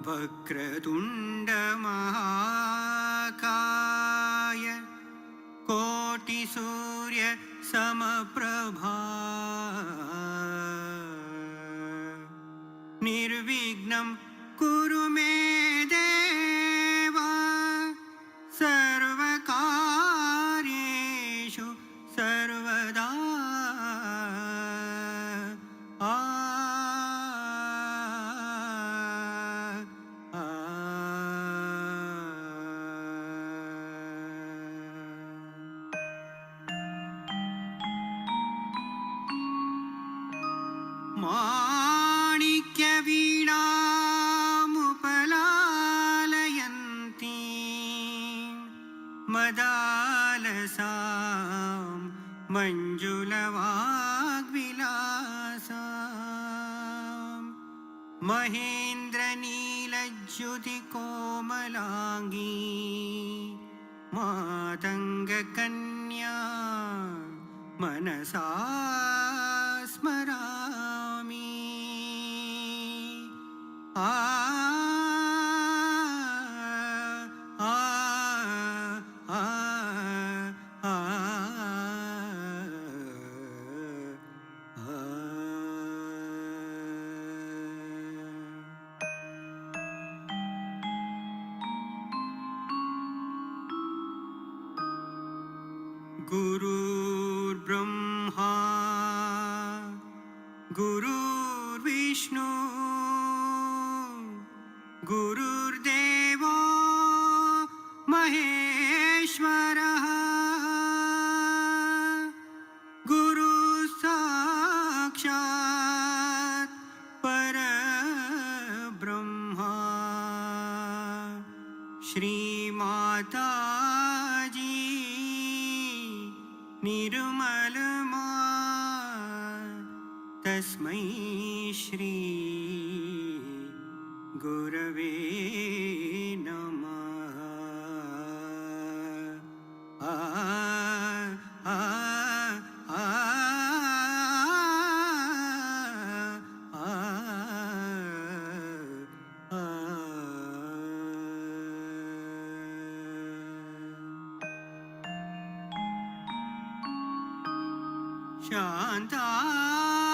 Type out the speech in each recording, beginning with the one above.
वक्रतुण्ड महाकाय कोटिसूर्य समप्रभा निर्विघ्नं कुरु मे देव सर्वकार्येषु सर्वदा। माणिक्यवीणामुपलालयन्ती मदालसां मञ्जुलवाग्विलासां महेन्द्रनीलज्युतिकोमलाङ्गी मातङ्गकन्या मनसा स्मरामि। गुरुर्ब्रह्मा गुरुर्विष्णु गुरुर्देवो महेश्वरः गुरुसाक्षात् परब्रह्मा श्रीमाताजी निर्मलमा तस्मै श्री गुरवे नमः।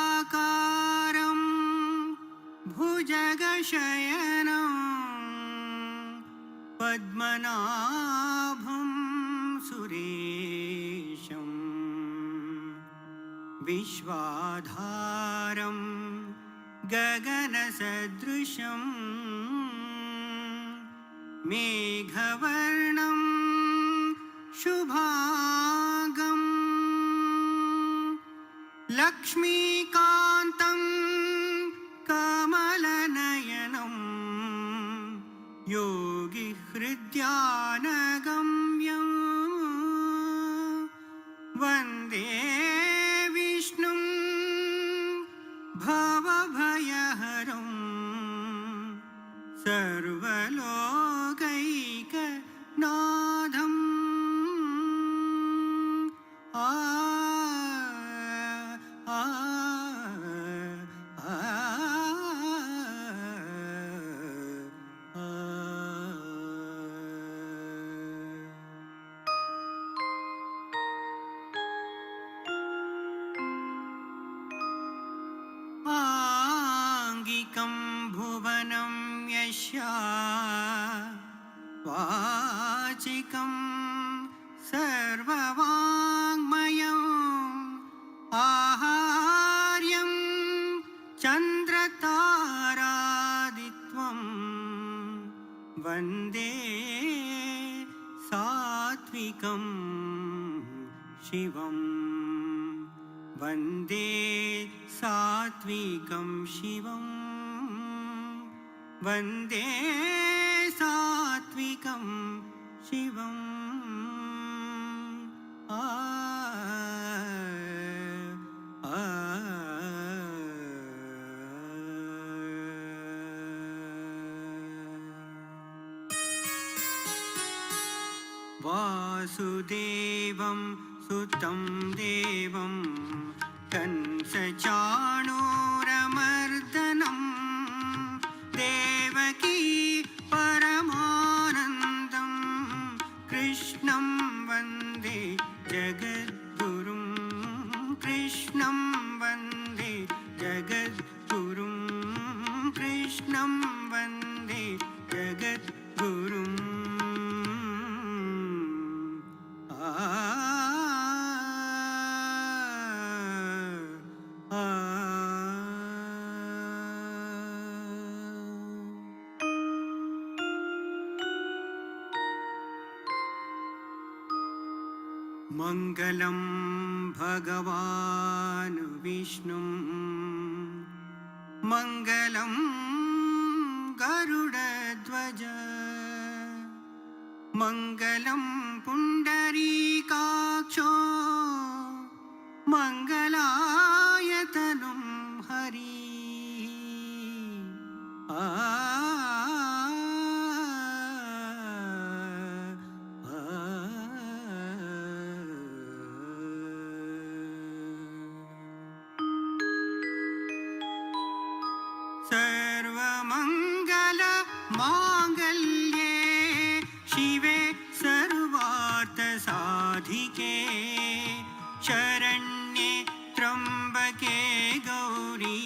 शान्ताकारं भुजगशयनं पद्मनाभं सुरेशं विश्वाधारं गगनसदृशं मेघवर्णं शुभांगं लक्ष्मीकान्तं कमलनयनं योगिहृद्यानगम्यं वन्दे विष्णुं भवभयहरं सर्वलोकैकनाथम्। आङ्गिकं भुवनं यस्या वाचिकं सर्ववाङ्मयम् आहार्यं चन्द्रतारादित्वं वन्दे सात्विकं शिवम् वन्दे सात्विकं शिवं वन्दे सात्विकं शिवम्। वासुदेवं सुतं देवं कंसचाणूरमर्दनं देवकी जगद्गुरुं कृष्णं वन्दे जगद्गुरुं कृष्णं वन्दे जगद्गुरुम् मङ्गलं भगवान् विष्णुं मङ्गलं गरुडध्वज मङ्गलं पुण्डरीकाक्षो मङ्गलायतनुं हरि सर्वमङ्गल माङ्गल्ये शिवे सर्वार्थसाधिके शरण्ये त्र्यम्बके गौरी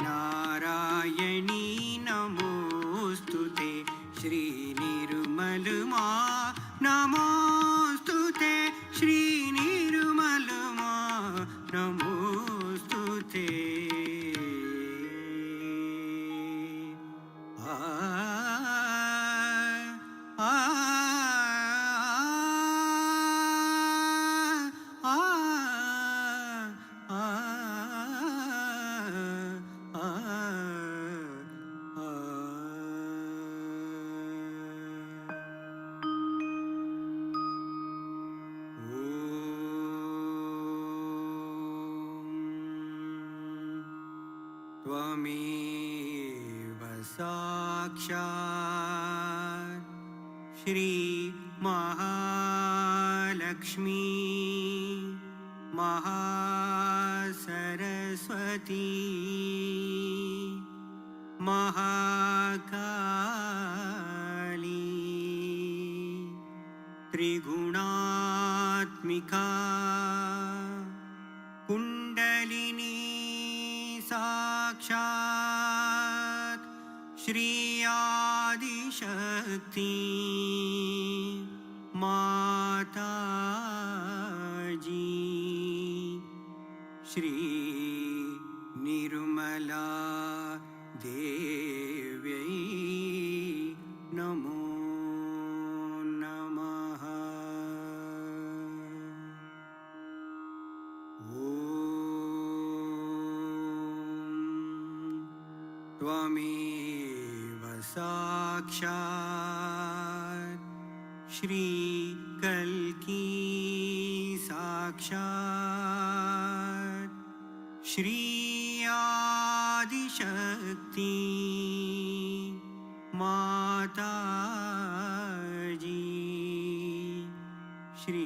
नारायणी नमोऽस्तुते श्रीनिर्मलमा नमोऽस्तुते श्रीनिर्मलमा नमोऽस्तुते त्वमेव साक्षात् श्री महालक्ष्मी महासरस्वती महाकाली त्रिगुणात्मिका कुण्डलिनी साक्षात् श्री आदिशक्ति माताजी श्री निर्मला देव्यै नमो नमः। त्वमेव साक्षात् श्री कल्की साक्षात् श्री आदिशक्ति माताजी श्री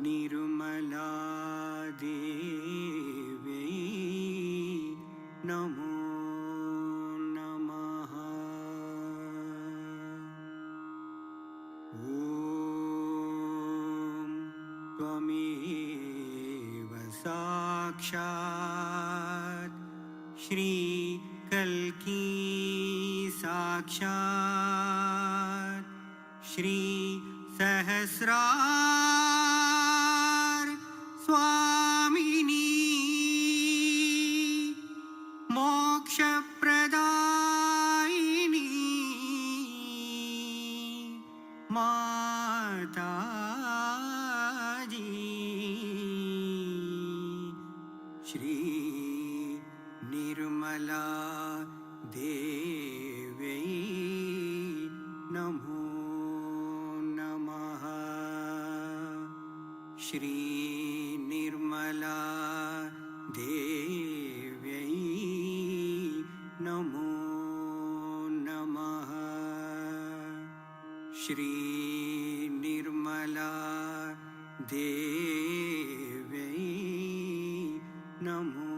निर्मला देव्यै नमो नमः। ॐ त्वमेव साक्षात् श्री कल्की साक्षात् श्री सहस्रार स्वामिनी मोक्षप्रदायिनी माताजी श्री निर्मला देव्यै नमो नमः। श्री निर्मला देव्यै नमो नमः। श्री निर्मला देव्यै नमो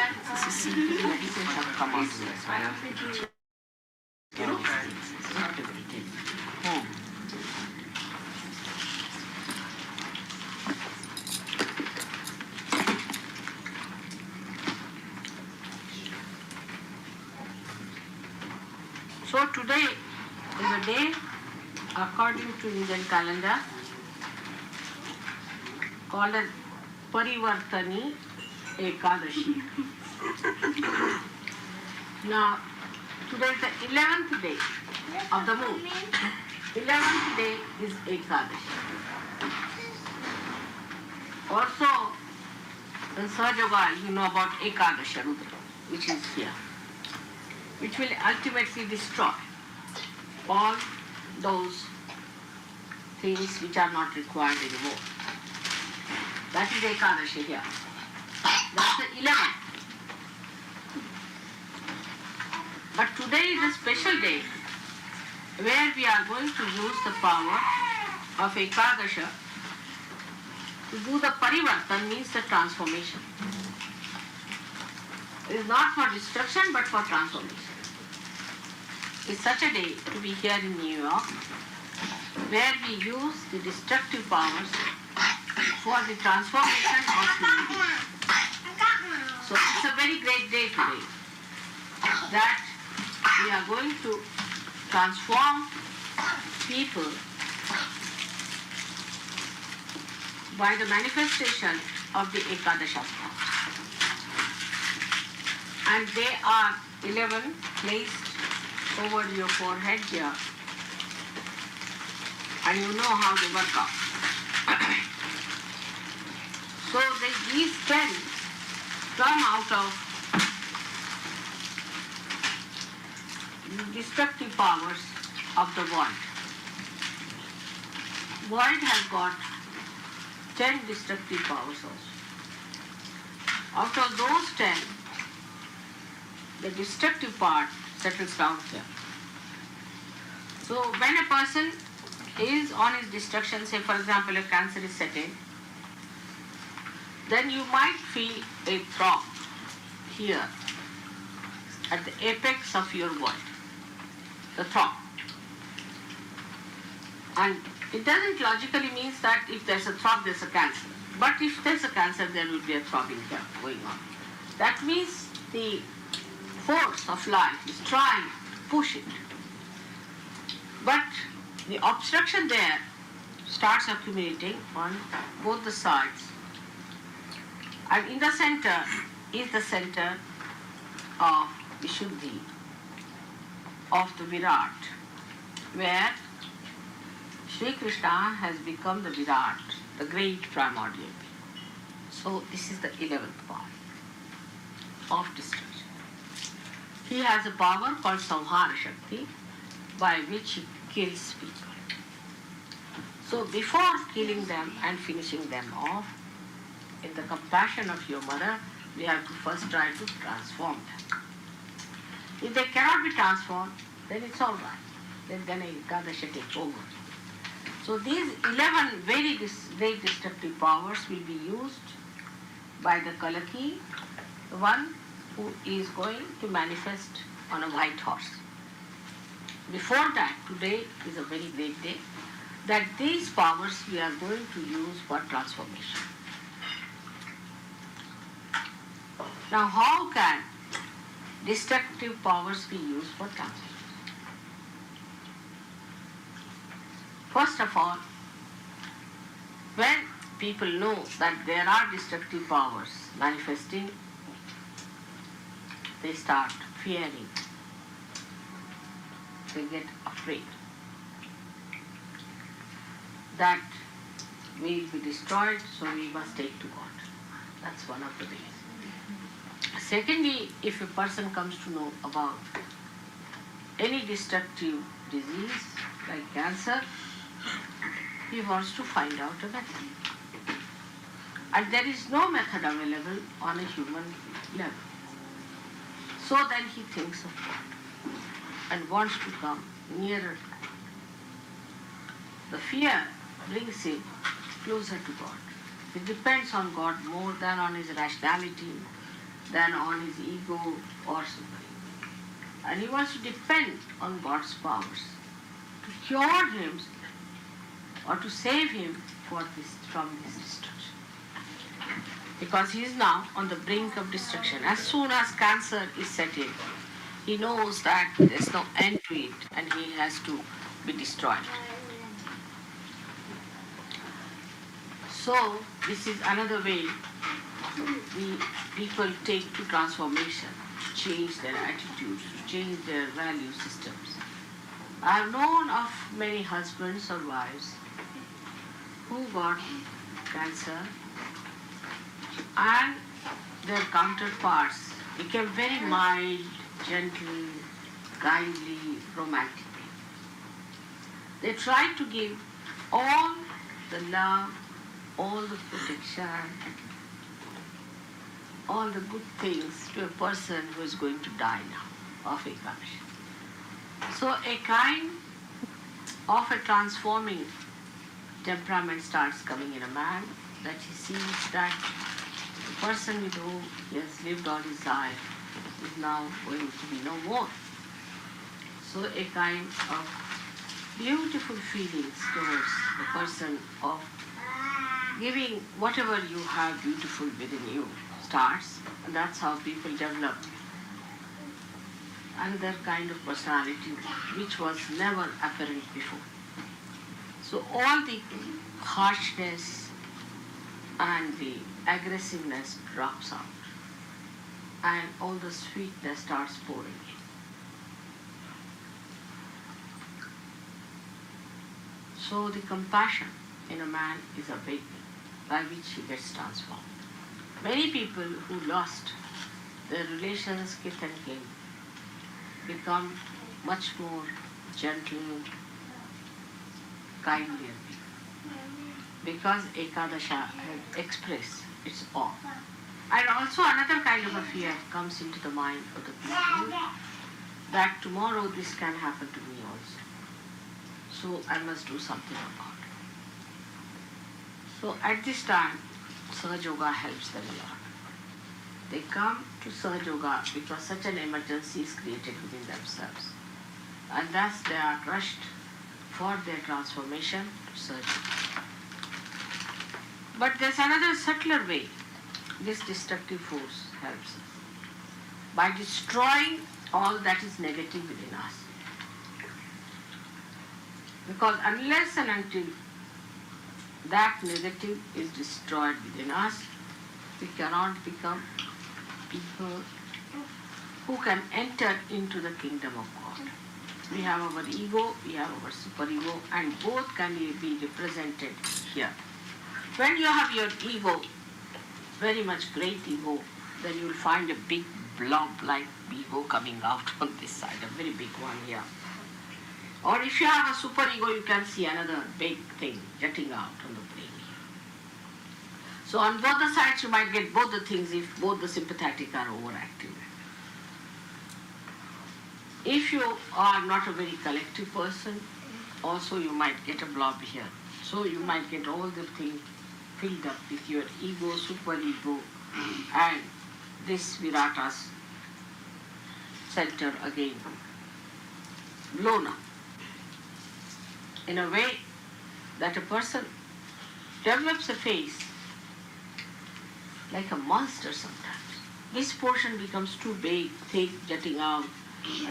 where medicines have come out of this. Not everything. Home. So today is a day, according to Indian calendar, called as Parivartani Ekadashi. Now, today is the 11th day of the moon. 11th day is Ekadashi. Also, in Sahaja Yoga, you know about Ekadesha Rudra, which is here, which will ultimately destroy all those things which are not required anymore. That is Ekadashi here. That's the 11th. But today is a special day where we are going to use the power of Ekadasha to do the parivartan, means the transformation. It is not for destruction but for transformation. It's such a day to be here in New York where we use the destructive powers for the transformation of humanity. So it's a very great day today that we are going to transform people by the manifestation of the Ekadesha powers. And they are 11 placed over your forehead here, and you know how they work out. So these 10 come out of the destructive powers of the world. World has got 10 destructive powers also. Out of those 10, the destructive part settles down here. So when a person is on his destruction, say for example a cancer is setting, then you might feel a throb here at the apex of your world, the throb. And it doesn't logically means that if there's a throb, there's a cancer. But if there's a cancer, there will be a throbbing here going on. That means the force of life is trying to push it. But the obstruction there starts accumulating on both the sides. And in the center is the center of Vishuddhi, of the Virat, where Shri Krishna has become the Virat, the great primordial being. So this is the 11th part of destruction. He has a power called Samhara Shakti, by which he kills people. So before killing them and finishing them off, in the compassion of your mother, we have to first try to transform them. If they cannot be transformed, then it's all right. Then Ekadasha takes over. So these 11 very great destructive powers will be used by the Kalaki, the one who is going to manifest on a white horse. Before that, today is a very great day, that these powers we are going to use for transformation. Now, how can destructive powers be used for transformation? First of all, when people know that there are destructive powers manifesting, they start fearing. They get afraid that we will be destroyed, so we must take to God. That's one of the ways. Secondly, if a person comes to know about any destructive disease like cancer, he wants to find out a method. And there is no method available on a human level. So then he thinks of God and wants to come nearer. The fear brings him closer to God. He depends on God more than on his rationality, than on his ego or superego. And he wants to depend on God's powers to cure him or to save him from this destruction. Because he is now on the brink of destruction. As soon as cancer is set in, he knows that there's no end to it and he has to be destroyed. So this is another way the people take to transformation, to change their attitudes, to change their value systems. I have known of many husbands or wives who got cancer and their counterparts became very mild, gentle, kindly, romantic. They tried to give all the love, all the protection, all the good things to a person who is going to die now of Ekadesha. So a kind of a transforming temperament starts coming in a man, that he sees that the person with whom he has lived all his life is now going to be no more. So a kind of beautiful feelings towards the person of giving whatever you have beautiful within you starts, and that's how people develop another kind of personality which was never apparent before. So all the harshness and the aggressiveness drops out and all the sweetness starts pouring in. So the compassion in a man is a big thing by which he gets transformed. Many people who lost their relations, kith and kin, become much more gentle, kindlier people, because Ekadesha has expressed its awe. And also another kind of a fear comes into the mind of the people, that tomorrow this can happen to me also. So I must do something about it. So at this time, Sahaja Yoga helps them a lot. They come to Sahaja Yoga because such an emergency is created within themselves. And thus they are rushed for their transformation to Sahaja Yoga. But there's another subtler way this destructive force helps us. By destroying all that is negative within us. Because unless and until that negative is destroyed within us, we cannot become people who can enter into the kingdom of God. We have our ego, we have our superego, and both can be represented here. When you have your ego, very much great ego, then you will find a big blob-like ego coming out on this side, a very big one here. Or if you have a superego, you can see another big thing jutting out on the brain here. So on both the sides, you might get both the things if both the sympathetic are overactive. If you are not a very collective person, also you might get a blob here. So you might get all the things filled up with your ego, superego, and this Virata's center again blown up. In a way that a person develops a face like a monster sometimes. This portion becomes too big, thick, jutting out.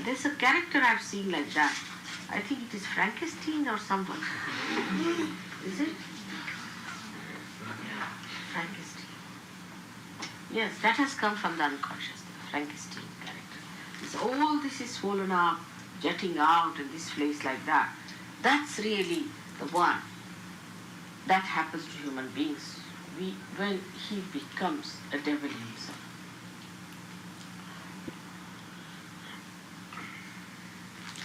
There's a character I've seen like that. I think it is Frankenstein or someone. Is it? Yeah, Frankenstein. Yes, that has come from the unconscious, Frankenstein character. All this is swollen up, jutting out in this place like that. That's really the one that happens to human beings when he becomes a devil himself.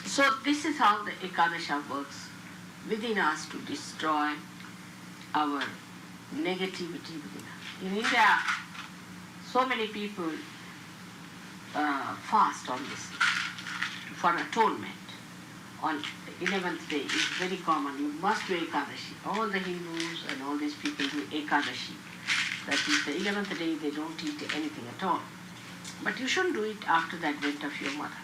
So this is how the Ekadesha works within us to destroy our negativity within us. In India, so many people fast on this for atonement. On the 11th day is very common. You must do Ekadashi. All the Hindus and all these people do Ekadashi. That is the 11th day they don't eat anything at all. But you shouldn't do it after the advent of your mother.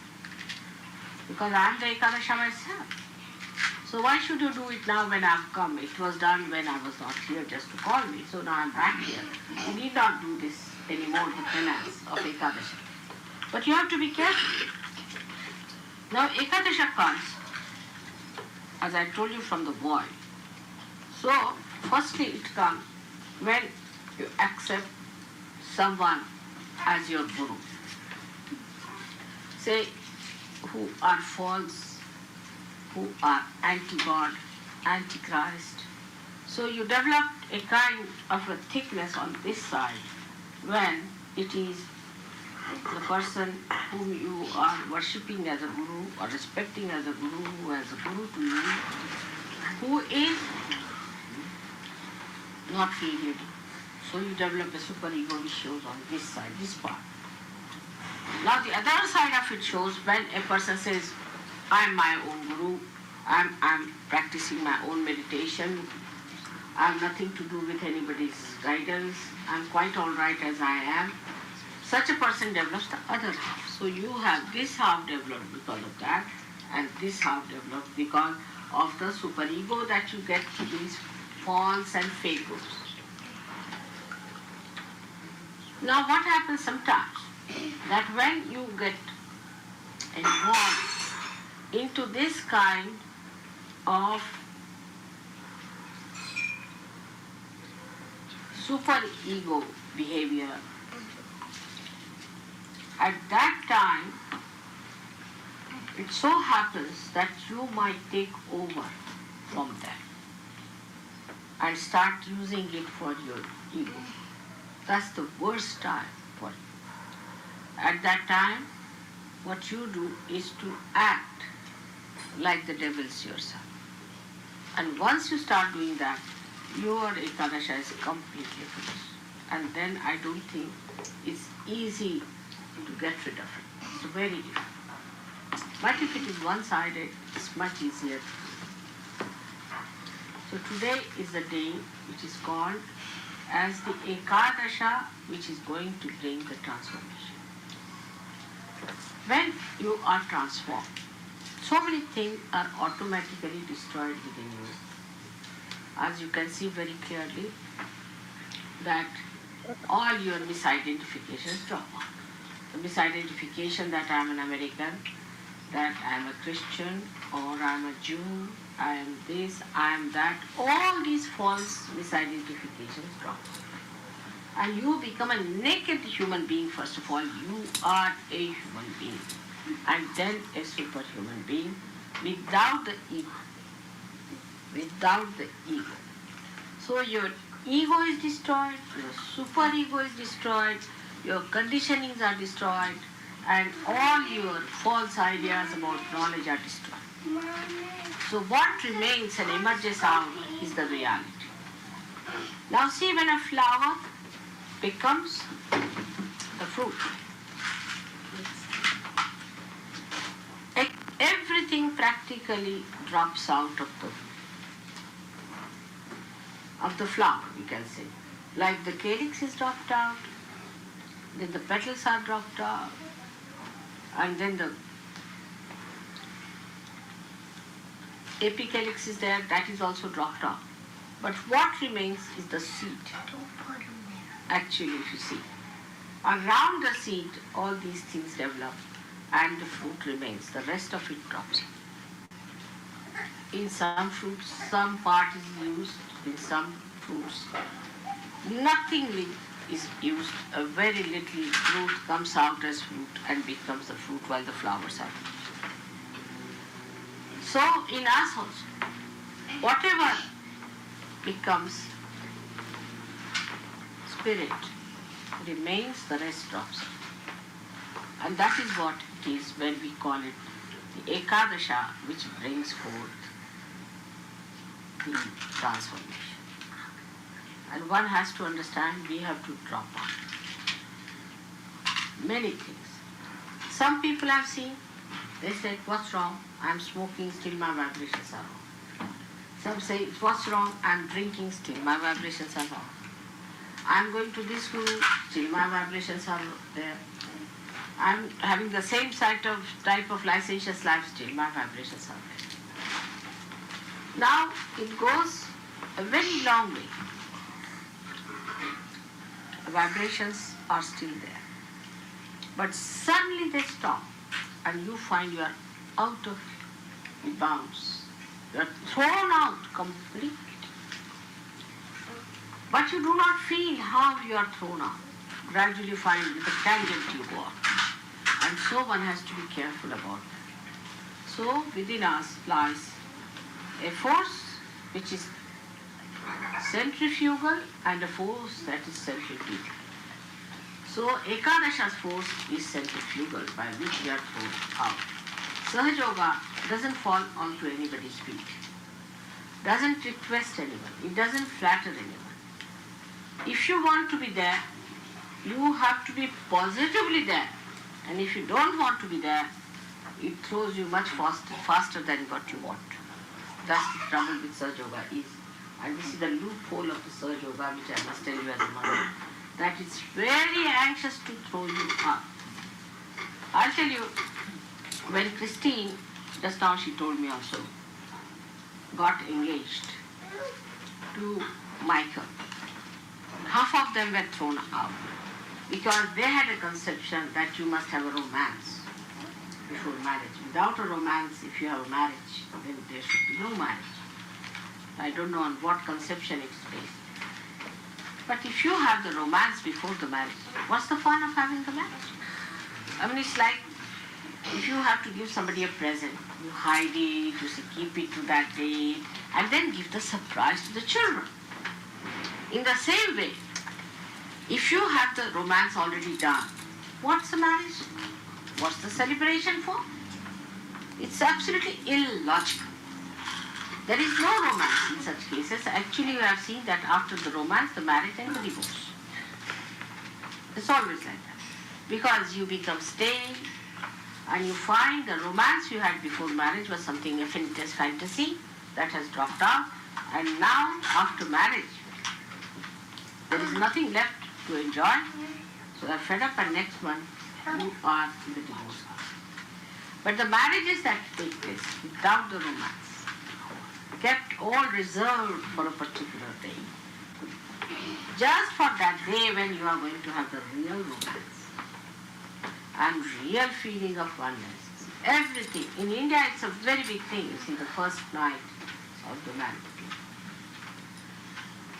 Because I am the Ekadesha myself. So why should you do it now when I have come? It was done when I was not here just to call me. So now I am back here. You need not do this anymore, the penance of Ekadesha. But you have to be careful. Now Ekadesha comes, as I told you, from the void. So firstly it comes when you accept someone as your guru. Say, who are false, who are anti-God, anti-Christ. So you develop a kind of a thickness on this side when it is the person whom you are worshipping as a guru or respecting as a guru, who is a guru to you, who is not really. So you develop a super ego which shows on this side, this part. Now the other side of it shows when a person says, I am my own guru, I'm practicing my own meditation, I have nothing to do with anybody's guidance, I'm quite all right as I am. Such a person develops the other half. So you have this half developed because of that, and this half developed because of the superego that you get through these false and fake gurus. Now what happens sometimes, that when you get involved into this kind of super ego behavior, at that time it so happens that you might take over from them and start using it for your ego. That's the worst time for it. At that time, what you do is to act like the devils yourself. And once you start doing that, your Ekadesha is completely finished. And then I don't think it's easy to get rid of it. It's very difficult. But if it is one-sided, it's much easier. So today is the day which is called as the Ekadesha, which is going to bring the transformation. When you are transformed, so many things are automatically destroyed within you. As you can see very clearly, that all your misidentifications drop off. The misidentification that I am an American, that I am a Christian, or I am a Jew, I am this, I am that, all these false misidentifications drop off. And you become a naked human being. First of all, you are a human being, and then a superhuman being without the ego. Without the ego. So your ego is destroyed, your superego is destroyed, your conditionings are destroyed, and all your false ideas about knowledge are destroyed. So what remains and emerges out is the reality. Now see, when a flower becomes the fruit, everything practically drops out of the flower, you can say. Like the calyx is dropped out, then the petals are dropped out, and then the apicalyx is there, that is also dropped out. But what remains is the seed. Actually, if you see, around the seed, all these things develop, and the fruit remains. The rest of it drops. In some fruits, some part is used. In some fruits, nothing is used. A very little fruit comes out as fruit and becomes the fruit while the flowers are. So in us also, whatever becomes spirit remains, the rest drops. And that is what it is when we call it the Ekadesha, which brings forth the transformation. And one has to understand, we have to drop out many things. Some people I've seen, they say, what's wrong? I'm smoking, still my vibrations are wrong. Some say, what's wrong? I'm drinking, still my vibrations are wrong. I'm going to this guru, still my vibrations are there. I'm having the same type of licentious lifestyle, my vibrations are there. Now it goes a very long way. The vibrations are still there. But suddenly they stop and you find you are out of bounds. You are thrown out completely. But you do not feel how you are thrown out. Gradually you find with a tangent you go on. And so one has to be careful about that. So within us lies a force which is centrifugal and a force that is centripetal. So Ekadesha's force is centrifugal by which we are thrown out. Sahaja Yoga doesn't fall onto anybody's feet. Doesn't request anyone. It doesn't flatter anyone. If you want to be there, you have to be positively there. And if you don't want to be there, it throws you much faster than what you want. That's the trouble with Sahaja Yoga is. And this is the loophole of the Sahaja Yoga, which I must tell you as a mother, that it's very anxious to throw you up. I'll tell you, when Christine, just now she told me also, got engaged to Michael, half of them were thrown out because they had a conception that you must have a romance before marriage. Without a romance, if you have a marriage, then there should be no marriage. I don't know on what conception it's based. But if you have the romance before the marriage, what's the fun of having the marriage? I mean, it's like if you have to give somebody a present, you hide it, you say keep it to that day, and then give the surprise to the children. In the same way, if you have the romance already done, what's the marriage? What's the celebration for? It's absolutely illogical. There is no romance in such cases. Actually, you have seen that after the romance, the marriage and the divorce. It's always like that. Because you become stale and you find the romance you had before marriage was something, a fantasy that has dropped out. And now, after marriage, there is nothing left to enjoy. So they're fed up and next month you are in the divorce house. But the marriages that take place without the romance, kept all reserved for a particular day. Just for that day when you are going to have the real romance and real feeling of oneness. Everything. In India it's a very big thing. You see the first night of the marriage.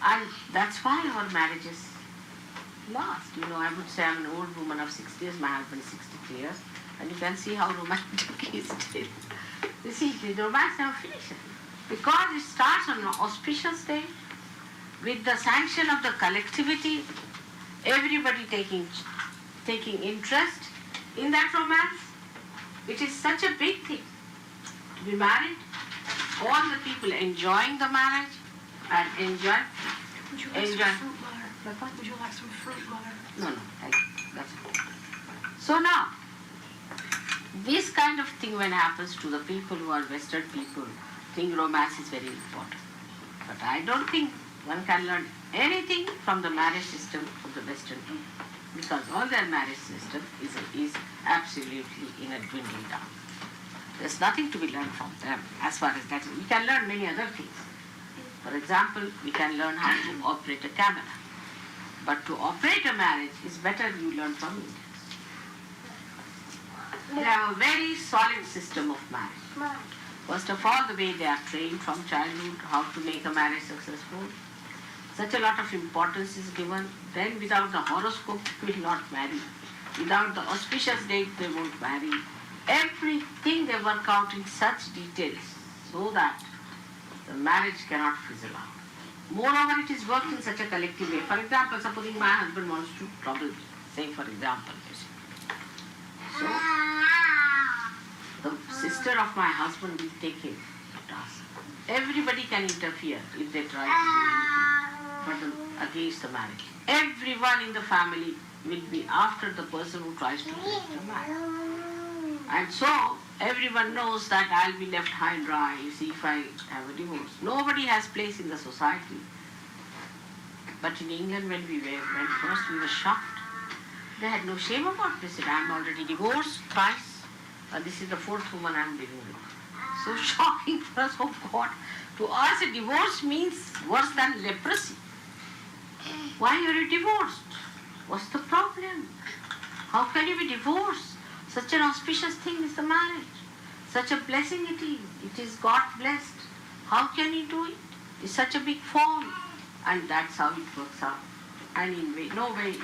And that's why our marriages last. You know, I would say I'm an old woman of 60 years, my husband is 63 years, and you can see how romantic he is still. You see, the romance never finishes. Because it starts on an auspicious day, with the sanction of the collectivity, everybody taking interest in that romance. It is such a big thing to be married, all the people enjoying the marriage and enjoy. Would you like some fruit butter? Would you like some fruit butter? No, thank you. That's it. So now, this kind of thing when happens to the people who are Western people, think romance is very important. But I don't think one can learn anything from the marriage system of the Western people, because all their marriage system is absolutely in a dwindling down. There's nothing to be learned from them as far as that is. We can learn many other things. For example, we can learn how to operate a camera. But to operate a marriage is better you learn from Indians. They have a very solid system of marriage. First of all, the way they are trained from childhood, how to make a marriage successful. Such a lot of importance is given. Then without the horoscope, they will not marry. Without the auspicious date, they won't marry. Everything they work out in such details so that the marriage cannot fizzle out. Moreover, it is worked in such a collective way. For example, supposing my husband wants to trouble me, say for example, so the sister of my husband will take him to task. Everybody can interfere if they try to do anything against the marriage. Everyone in the family will be after the person who tries to break the marriage. And so everyone knows that I'll be left high and dry, you see, if I have a divorce. Nobody has place in the society. But in England when we went first, we were shocked. They had no shame about it. They said, I'm already divorced thrice. This is the fourth woman I'm living with. So shocking for us, oh God. To us, a divorce means worse than leprosy. Why are you divorced? What's the problem? How can you be divorced? Such an auspicious thing is the marriage. Such a blessing it is. It is God blessed. How can you do it? It's such a big fall. And that's how it works out. And in no way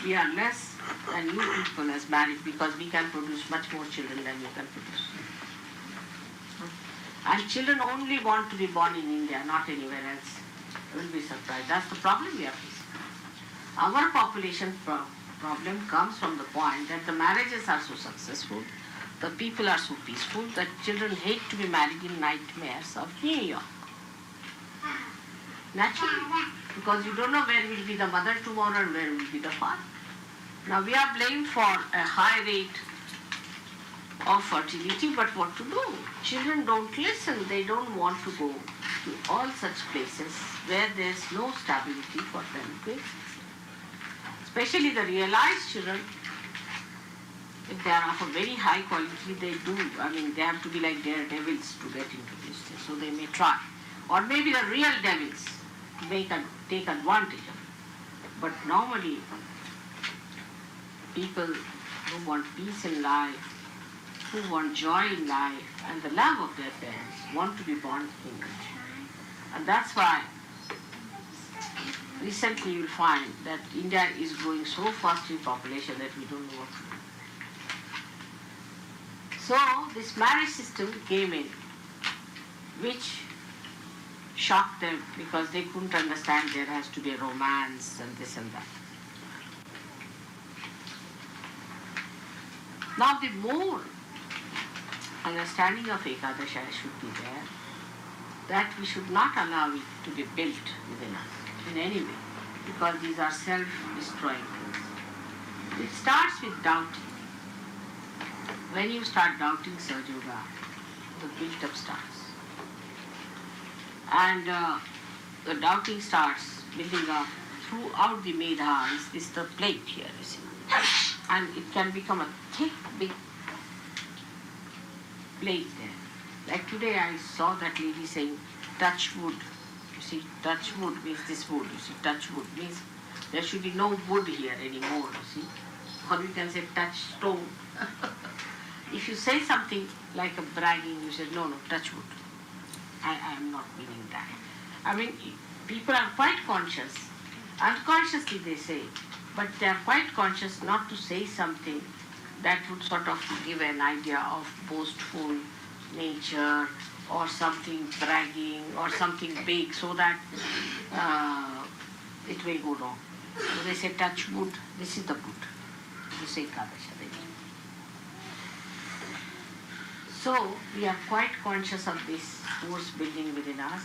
we are less than you people as married, because we can produce much more children than you can produce. And children only want to be born in India, not anywhere else. You will be surprised. That's the problem we are facing. Our population problem comes from the point that the marriages are so successful, the people are so peaceful, that children hate to be married in nightmares of New York. Naturally, because you don't know where will be the mother tomorrow and where will be the father. Now we are blamed for a high rate of fertility, but what to do? Children don't listen. They don't want to go to all such places where there's no stability for them to exist. Especially the realized children, if they are of a very high quality, they do. I mean, they have to be like daredevils to get into this thing. So they may try. Or maybe the real devils take advantage of it. But normally, people who want peace in life, who want joy in life, and the love of their parents, want to be born in India. And that's why recently you'll find that India is growing so fast in population that we don't know what to do. So this marriage system came in, which shocked them because they couldn't understand there has to be a romance and this and that. Now the more understanding of Ekadesha should be there, that we should not allow it to be built within us in any way, because these are self-destroying things. It starts with doubting. When you start doubting Sahaja Yoga, the build-up starts. And the doubting starts building up throughout the Medha. Is the plate here, you see. And it can become a thick, big plate there. Like today I saw that lady saying, touch wood. You see, touch wood means this wood. You see, touch wood means there should be no wood here anymore, you see. Or you can say touch stone. If you say something like a bragging, you say, no, touch wood. I am not meaning that. I mean, people are quite conscious. Unconsciously they say, but they are quite conscious not to say something that would sort of give an idea of boastful nature or something bragging or something big, so that it will go wrong. So they say touch wood, this is the wood. You say Ekadesha. So we are quite conscious of this force building within us,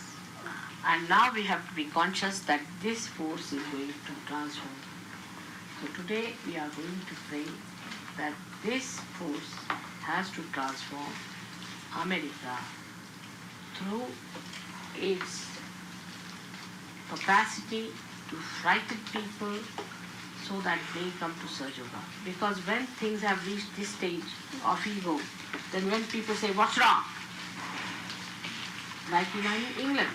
and now we have to be conscious that this force is going to transform. So today we are going to pray that this force has to transform America through its capacity to frighten people so that they come to Sahaja Yoga. Because when things have reached this stage of ego, then when people say, what's wrong? Like in England,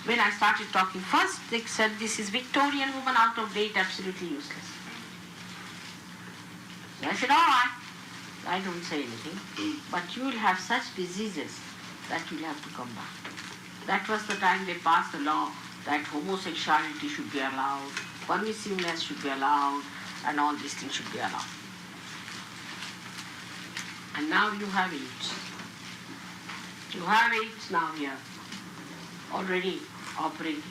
when I started talking first, they said, this is Victorian woman, out of date, absolutely useless. So I said, all right, I don't say anything, but you will have such diseases that you will have to come back. That was the time they passed the law that homosexuality should be allowed, permissiveness should be allowed, and all these things should be allowed. And now you have AIDS. You have AIDS now here, already operating.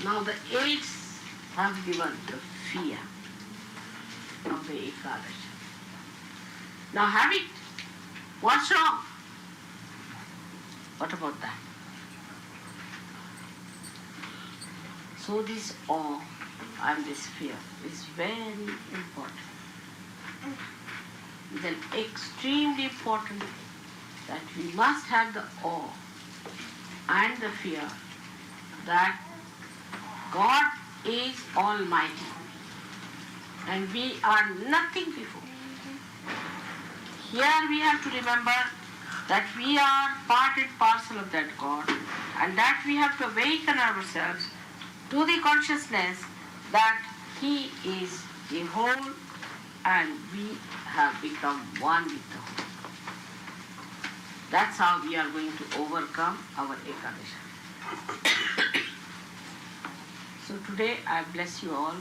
Now the AIDS have given the fear of the Ekadesha. Now have it. What's wrong? What about that? So this awe and this fear is very important. It's an extremely important thing that we must have the awe and the fear that God is Almighty. and we are nothing before. Here we have to remember that we are part and parcel of that God, and that we have to awaken ourselves to the consciousness that He is the whole and we have become one with the whole. That's how we are going to overcome our Ekadesha. So today I bless you all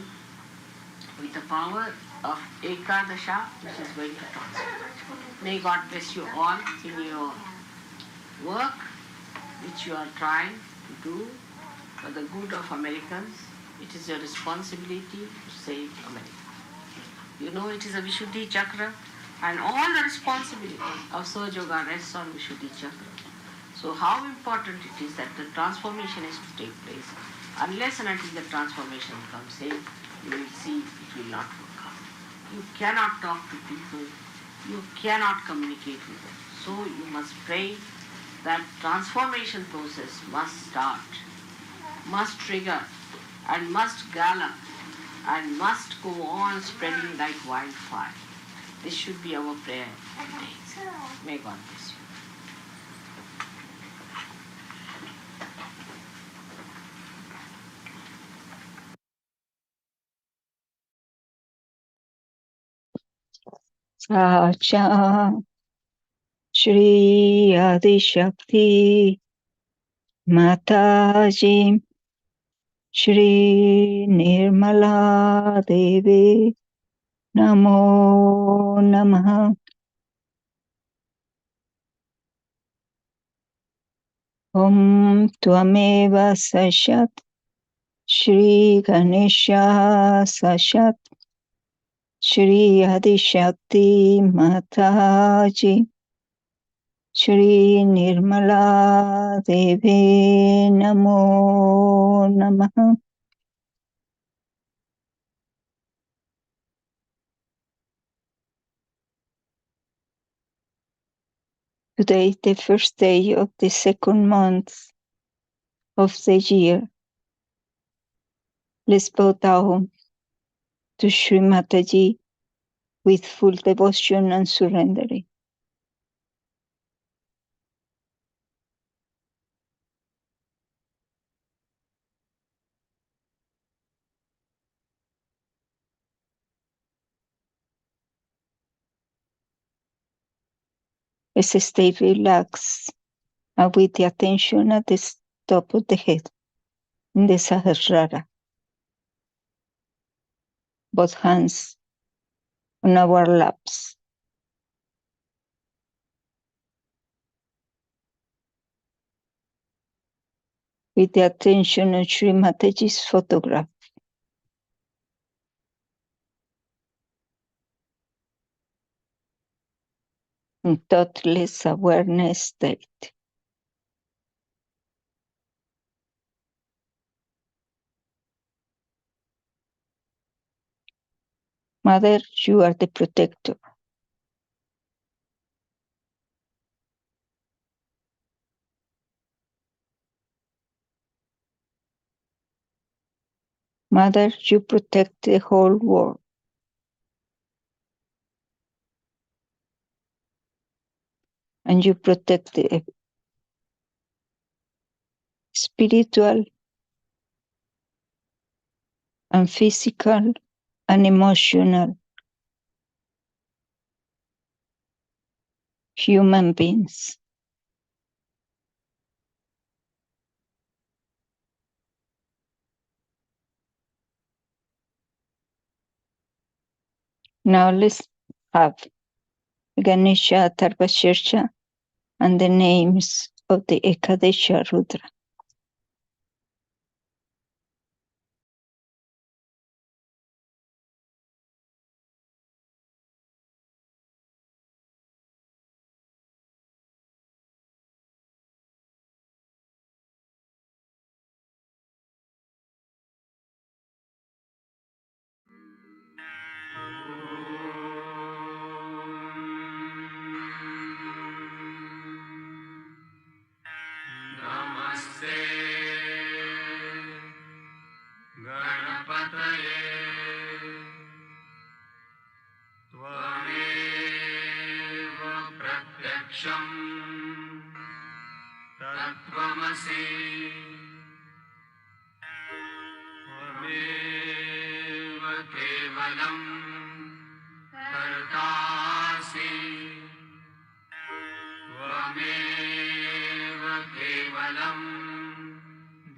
with the power of Ekadesha, which is going to transform. May God bless you all in your work which you are trying to do for the good of Americans. It is your responsibility to save America. You know it is a Vishuddhi Chakra, and all the responsibility of Sahaja Yoga rests on Vishuddhi Chakra. So how important it is that the transformation is to take place. Unless and until the transformation comes in, you will see it will not work out. You cannot talk to people, you cannot communicate with them. So you must pray that transformation process must start, must trigger, and must gallop, and must go on spreading like wildfire. This should be our prayer today. May God bless you. Sacha Shri Adishakti Mataji Shri Nirmala Devi Namo Namaha Om Tvameva Sashat Shri Ganesha Sashat Shri Adishakti Mataji Shri Nirmala Devi Namo Namaha. Today, the first day of the second month of the year, let's bow down to Shri Mataji with full devotion and surrendering. Let's stay relaxed and with the attention at the top of the head in the Sahasrara. Both hands on our laps. With the attention on Shri Mataji's photograph. In thoughtless awareness state. Mother, you are the protector. Mother, you protect the whole world. And you protect the spiritual and physical and emotional human beings. Now let's have Ganesha Tarvashirsha and the names of the Ekadesha Rudra. Namaste Ganapataye त्वमेव केवलं कर्तासि त्वमेव केवलं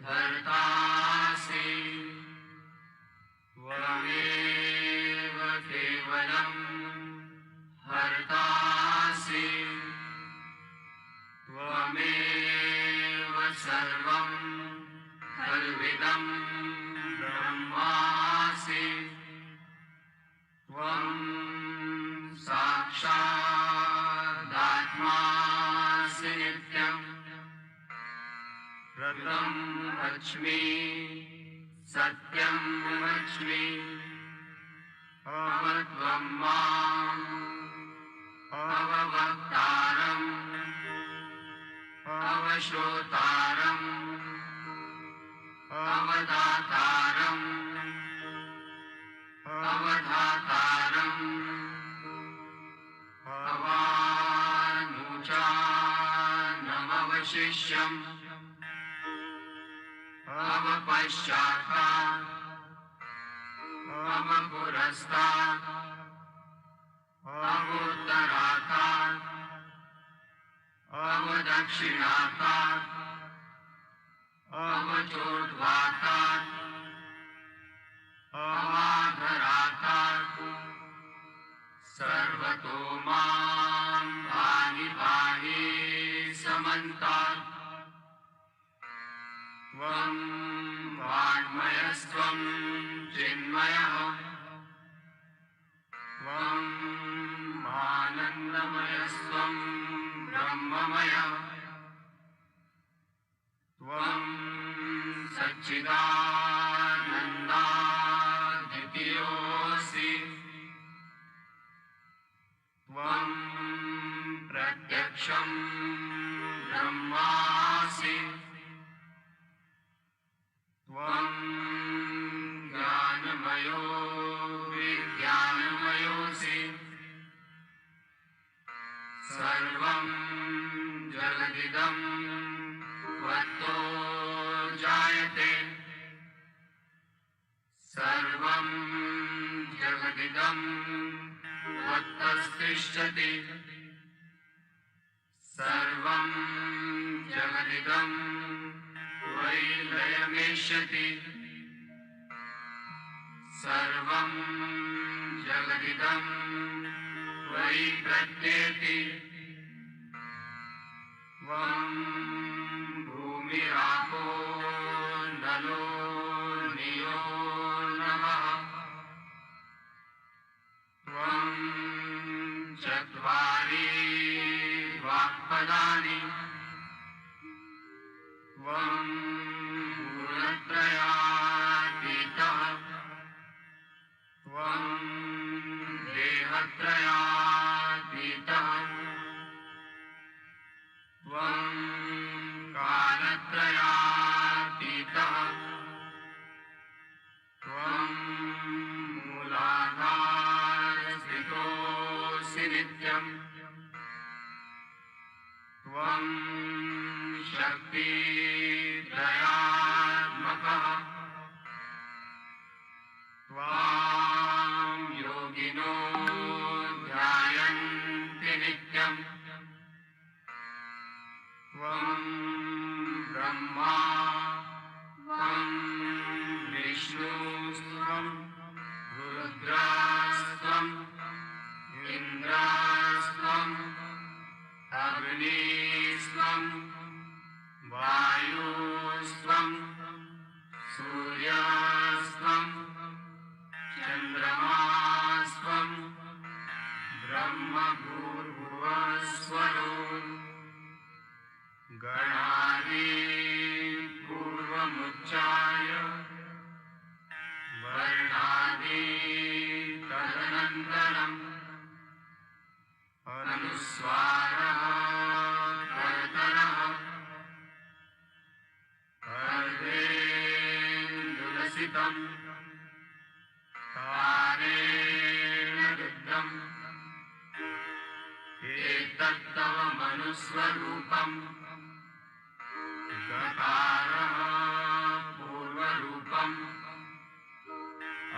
धर्तासि त्वमेव केवलं हर्तासि त्वमेव सर्वं कल्विदं ब्रह्मासि त्वं साक्षादात्मासि नित्यं ऋतं वच्मि सत्यं वच्मि अवत्वं माम् अववक्तारम् अवश्रोतारम् अवदातारम् अवधातारम् अवानुचानमवशिष्यम् अवपश्चातात् अवपुरस्तात् अवोत्तरातात् अवदक्षिणातात् अवचोर्ध्वातात् अवाधरातात् सर्वतो मां पाहि पाहि समन्तात् त्वं वाङ्मयस्त्वं चिन्मयः त्वं आनन्दमयस्त्वं ब्रह्ममयः त्वं सच्चिदानन्दाद्वितीयोऽसि त्वं प्रत्यक्षं ब्रह्मासि त्वं ज्ञानमयो विज्ञानमयोऽसि सर्वं जगदिदं त्वत्तो जायते सर्वं जगदिदं त्वत्तस्तिष्ठति सर्वं जगदिदं त्वयि लयमेष्यति सर्वं जगदिदं त्वयि प्रत्येति त्वं भूमिरापो नलो नियो नमः त्वं चत्वारि वाक्पदानि त्वं गुणत्रयातीतः त्वं देहत्रयातीतः त्वं कालत्रयातीतः त्वं मूलाधारस्थितोऽसि नित्यम् त्वं शक्तित्रयात्मकः त्वां योगिनो ध्यायन्ति नित्यम् त्वं ब्रह्मा त्वं विष्णुस्त्वं रुद्रस्त्वं इन्द्रस्त्वं अग्निस्त्वं वायुस्त्वं सूर्यस्त्वं चन्द्रमास्त्वं ब्रह्मभूर्भुवस्वरो गणादि पूर्वमुच्चार्य वर्णादि तदनन्तरम् अनुस्वारः कर्तरः अर्धेन्दुलसितम् तारेण रुद्धम् एतत्तव मनुस्वरूपम् रकारः पूर्वरूपम्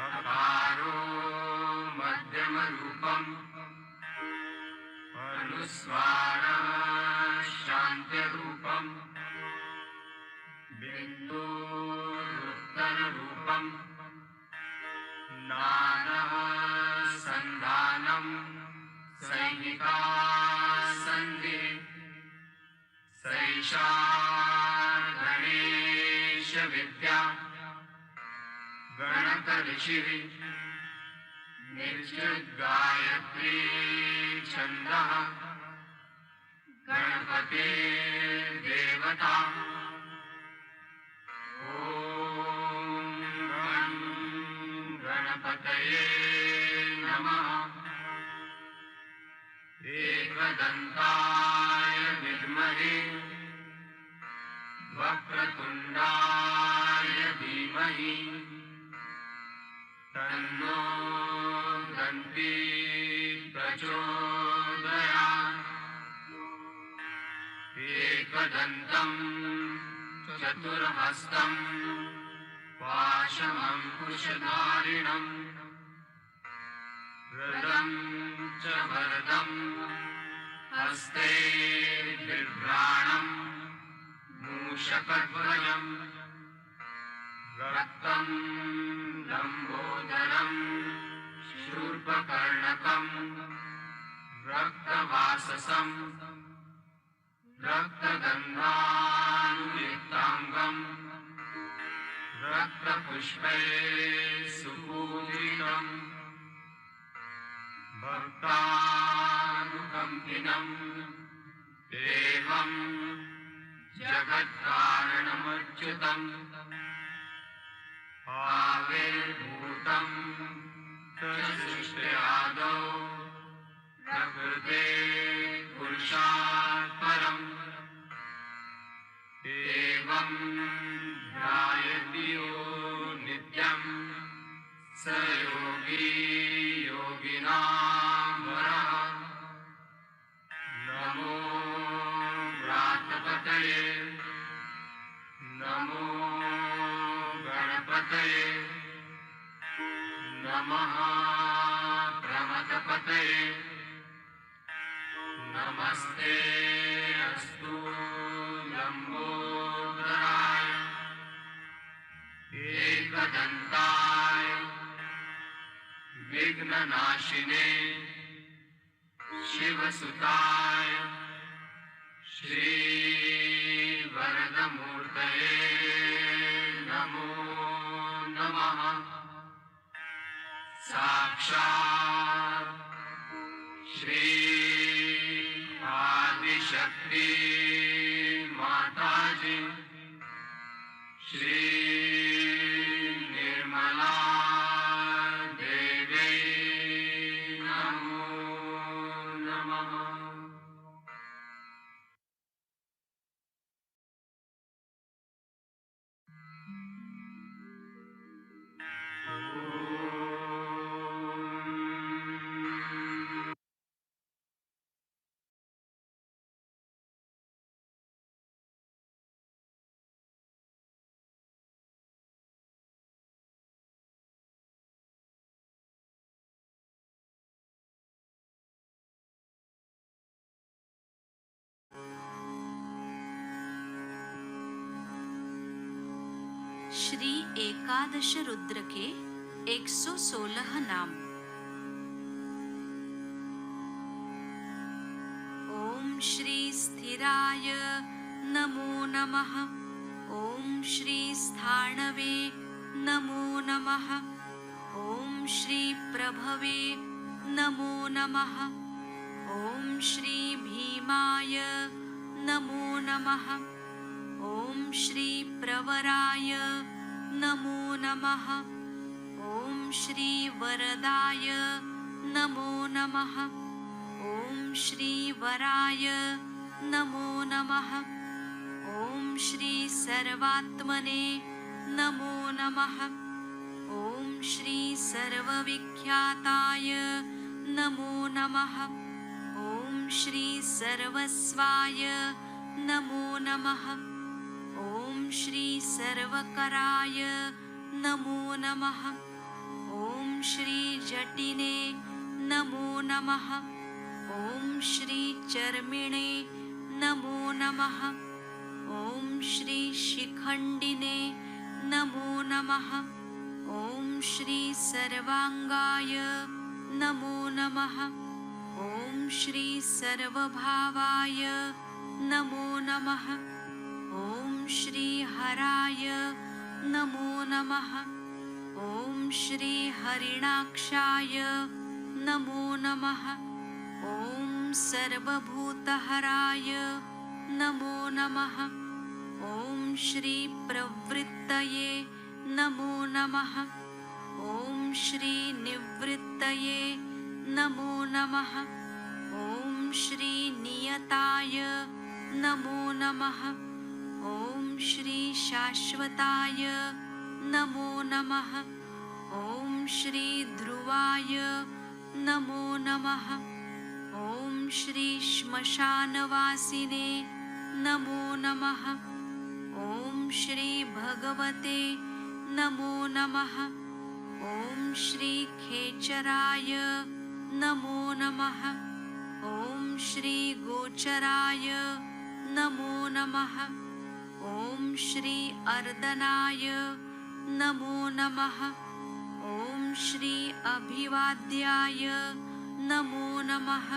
अकारो मध्यमरूपम् अनुस्वारः शान्त्यरूपम् बिन्दुरुत्तररूपम् नानः सन्धानम् सैनिका सन्धिः सैषा गणेशविद्या गणकऋषिः निर्जगायत्री छन्दः गणपतिर्देवता ॐ गं गणपतये नमः एकदन्ताय विद्महे वक्रतुण्डाय धीमहि तन्नो दन्ती प्रचोदयात् एकदन्तं चतुर्हस्तं पाशमङ्कुशधारिणम् रदं च वरदं हस्ते बिभ्राणं मूषकध्वजम् रक्तं लम्बोदरं शूर्पकर्णकम् रक्तवाससं रक्तगन्धानुयुक्ताङ्गम् रक्तपुष्पैः सुपूजितम् भक्तानुकम्पिनम् देवं जगत्कारणमच्युतम् आविर्भूतं च सृष्ट्यादौ प्रकृते पुरुषात् परम् एवं ध्यायति यो नित्यं स योगी योगिनां वरः नमो व्रातपतये नमो गणपतये नमः प्रमथपतये नमस्ते अस्तु लम्बोदराय एकदन्ताय विघ्ननाशिने शिवसुताय श्रीवरदमूर्तये नमो नमः साक्षात् श्री आदिशक्ति माताजी श्री निर्मला देवी नमो नमः। श्री एकादश रुद्र के 116 नाम। ओम श्री स्थिराय नमो नमः। ओम श्री स्थाणवे नमो नमः। ओम श्री प्रभवे नमो नमः। ओम श्री भीमाय नमो नमः। ओम श्री प्रवराय नमो नमः। ओम श्री वरदाय नमो नमः। ओम श्री वराय नमो नमः। ओम श्री सर्वात्मने नमो नमः। ओम श्री सर्वविख्याताय नमो नमः। ओम श्री सर्वस्वाय नमो नमः। सर्वकराय नमो नमः। ॐ श्री जटिने नमो नमः। ॐ श्री चर्मिणे नमो नमः। ॐ श्री शिखण्डिने नमो नमः। ॐ श्री सर्वाङ्गाय नमो नमः। ॐ श्री सर्वभावाय नमो नमः। ॐ श्री हराय नमो नमः। ॐ श्री हरिणाक्षाय नमो नमः। ॐ सर्वभूतहराय नमो नमः। ॐ श्री प्रवृत्तये नमो नमः। ॐ श्री निवृत्तये नमो नमः। ॐ श्री नियताय नमो नमः। ॐ श्री शाश्वताय नमो नमः। ॐ श्री ध्रुवाय नमो नमः। ॐ श्री श्मशानवासिने नमो नमः। ॐ श्री भगवते नमो नमः। ॐ श्री खेचराय नमो नमः। ॐ श्री गोचराय नमो नमः। ॐ श्री अर्दनाय नमो नमः। ॐ श्री अभिवाद्याय नमो नमः।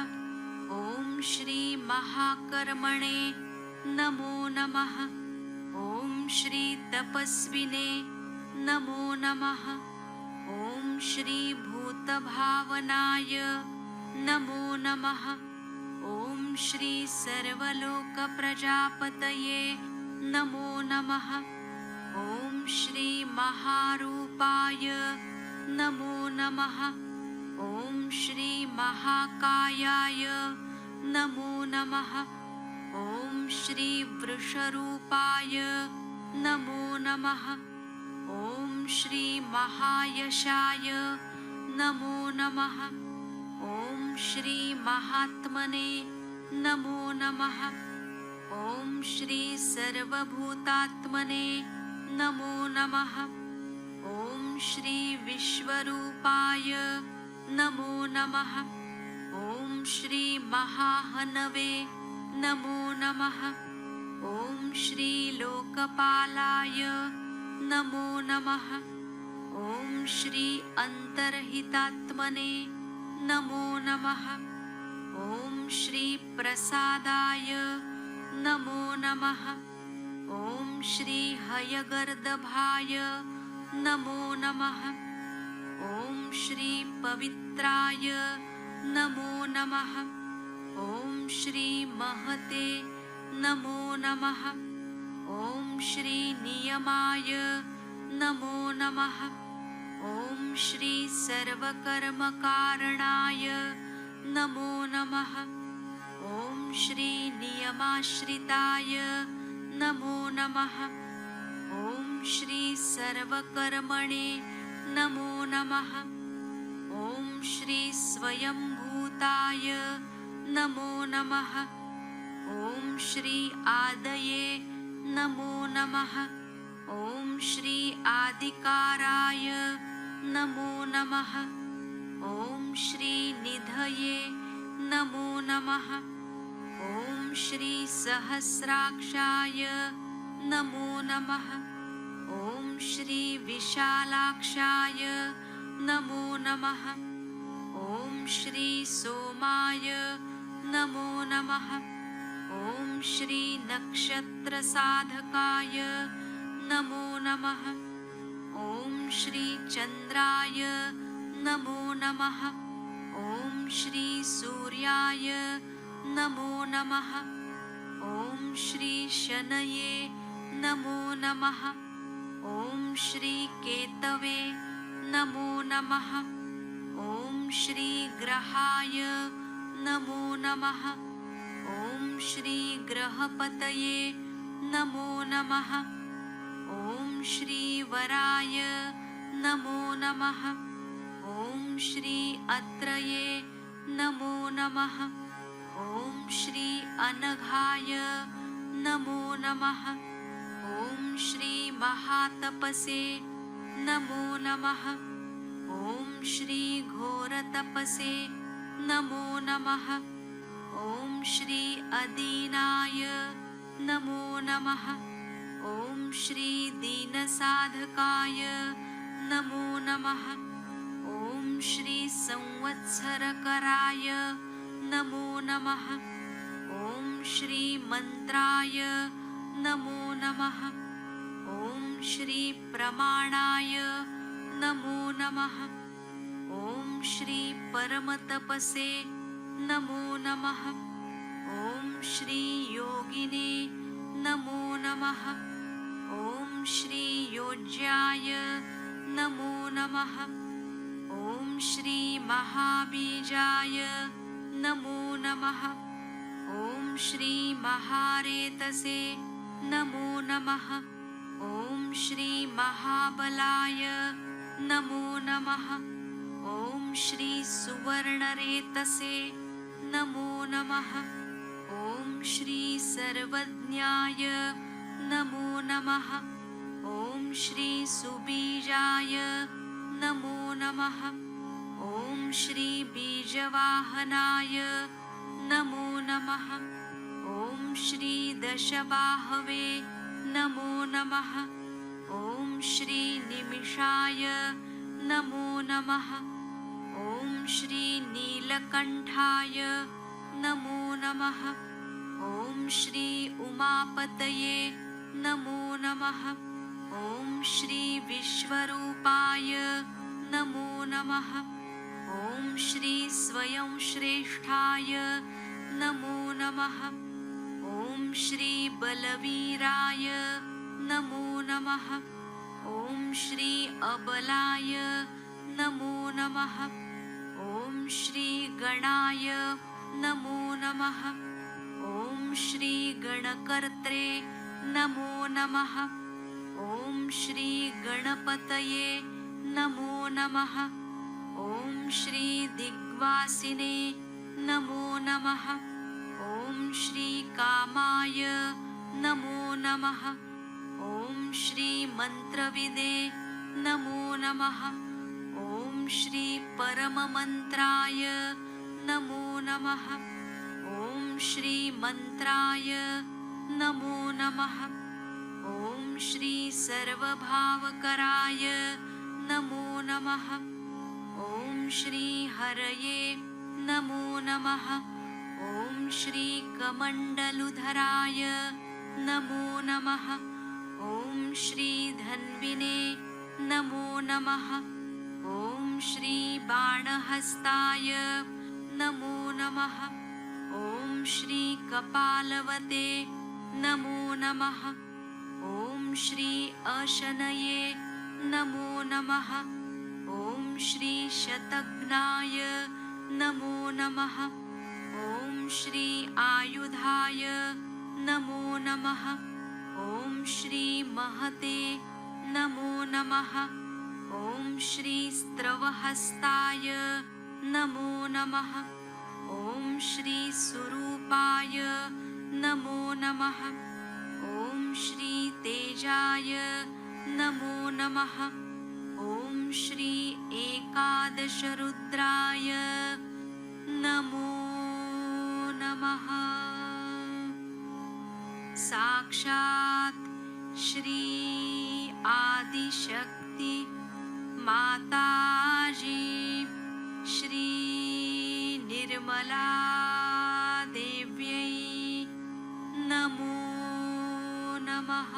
ॐ श्री महाकर्मणे नमो नमः। ॐ श्री तपस्विने नमो नमः। ॐ श्री भूतभावनाय नमो नमः। ॐ श्री सर्वलोकप्रजापतये नमो नमः। ॐ श्री महारूपाय नमो नमः। ॐ श्री महाकायाय नमो नमः। ॐ श्री वृषरूपाय नमो नमः। ॐ श्री महायशाय नमो नमः। ॐ श्री महात्मने नमो नमः। ॐ श्री सर्वभूतात्मने नमो नमः। ॐ श्री विश्वरूपाय नमो नमः। ॐ श्री महाहनवे नमो नमः। ॐ श्री लोकपालाय नमो नमः। ॐ श्री अन्तर्हितात्मने नमो नमः। ॐ श्री प्रसादाय नमो नमः। ॐ श्री हयगर्दभाय नमो नमः। ॐ श्री पवित्राय नमो नमः। ॐ श्री महते नमो नमः। ॐ श्री नियमाय नमो नमः। ॐ श्री सर्वकर्मकारणाय नमो नमः। ॐ श्री नियमाश्रिताय नमो नमः। ॐ श्री सर्वकर्मणे नमो नमः। ॐ श्री स्वयंभूताय नमो नमः। ॐ श्री आदये नमो नमः। ॐ श्री आदिकाराय नमो नमः। ॐ श्री निधये नमो नमः। ॐ श्री सहस्राक्षाय नमो नमः। ॐ श्री विशालाक्षाय नमो नमः। ॐ श्री सोमाय नमो नमः। ॐ श्री नक्षत्रसाधकाय नमो नमः। ॐ श्री चन्द्राय नमो नमः। ॐ श्री सूर्याय नमो नमः। ॐ श्री शनये नमो नमः। ॐ श्री केतवे नमो नमः। ॐ श्री ग्रहाय नमो नमः। ॐ श्री ग्रहपतये नमो नमः। ॐ श्री वराय नमो नमः। ॐ श्री अत्रये नमो नमः। ॐ श्री अनघाय नमो नमः। ॐ श्री महातपसे नमो नमः। ॐ श्री घोरतपसे नमो नमः। ॐ श्री अदीनाय नमो नमः। ॐ श्री दीनसाधकाय नमो नमः। ॐ श्री संवत्सरकराय नमो नमः। ॐ श्री मन्त्राय नमो नमः। ॐ श्री प्रमाणाय नमो नमः। ॐ श्री परमतपसे नमो नमः। ॐ श्री योगिने नमो नमः। ॐ श्री योज्याय नमो नमः। ॐ श्री महाबीजाय नमो नमः। ॐ श्री महारेतसे नमो नमः। ॐ श्री महाबलाय नमो नमः। ॐ श्री सुवर्णरेतसे नमो नमः। ॐ श्री सर्वज्ञाय नमो नमः। ॐ श्री सुबीजाय नमो नमः। ॐ श्री बीजवाहनाय नमो नमः। ॐ श्री दशबाहवे नमो नमः। ॐ श्री निमिषाय नमो नमः। ॐ श्री नीलकण्ठाय नमो नमः। ॐ श्री उमापतये नमो नमः। ॐ श्री विश्वरूपाय नमो नमः। ॐ श्री स्वयं श्रेष्ठाय नमो नमः। ॐ श्री बलवीराय नमो नमः। ॐ श्री अबलाय नमो नमः। ॐ श्री गणाय नमो नमः। ॐ श्री गणकर्त्रे नमो नमः। ॐ श्री गणपतये नमो नमः। ॐ श्री दिग्वासिने नमो नमः। ॐ श्री कामाय नमो नमः। ॐ श्री मन्त्रविदे नमो नमः। ॐ श्री परममन्त्राय नमो नमः। ॐ श्री मन्त्राय नमो नमः। ॐ श्री सर्वभावकराय नमो नमः। ॐ श्री हरये नमो नमः। ॐ श्री कमण्डलुधराय नमो नमः। ॐ श्री धन्विने नमो नमः। ॐ श्री बाणहस्ताय नमो नमः। ॐ श्री कपालवते नमो नमः। ॐ श्री अशनये नमो नमः। ॐ श्री शतघ्नाय नमो नमः। ॐ श्री आयुधाय नमो नमः। ॐ श्री महते नमो नमः। ॐ श्री स्त्रवहस्ताय नमो नमः। ॐ श्री सुरूपाय नमो नमः। ॐ श्री तेजाय नमो नमः। ॐ श्री एकादशरुद्राय नमो नमः। साक्षात् श्री आदिशक्ति माताजी श्री निर्मला देव्यै नमो नमः।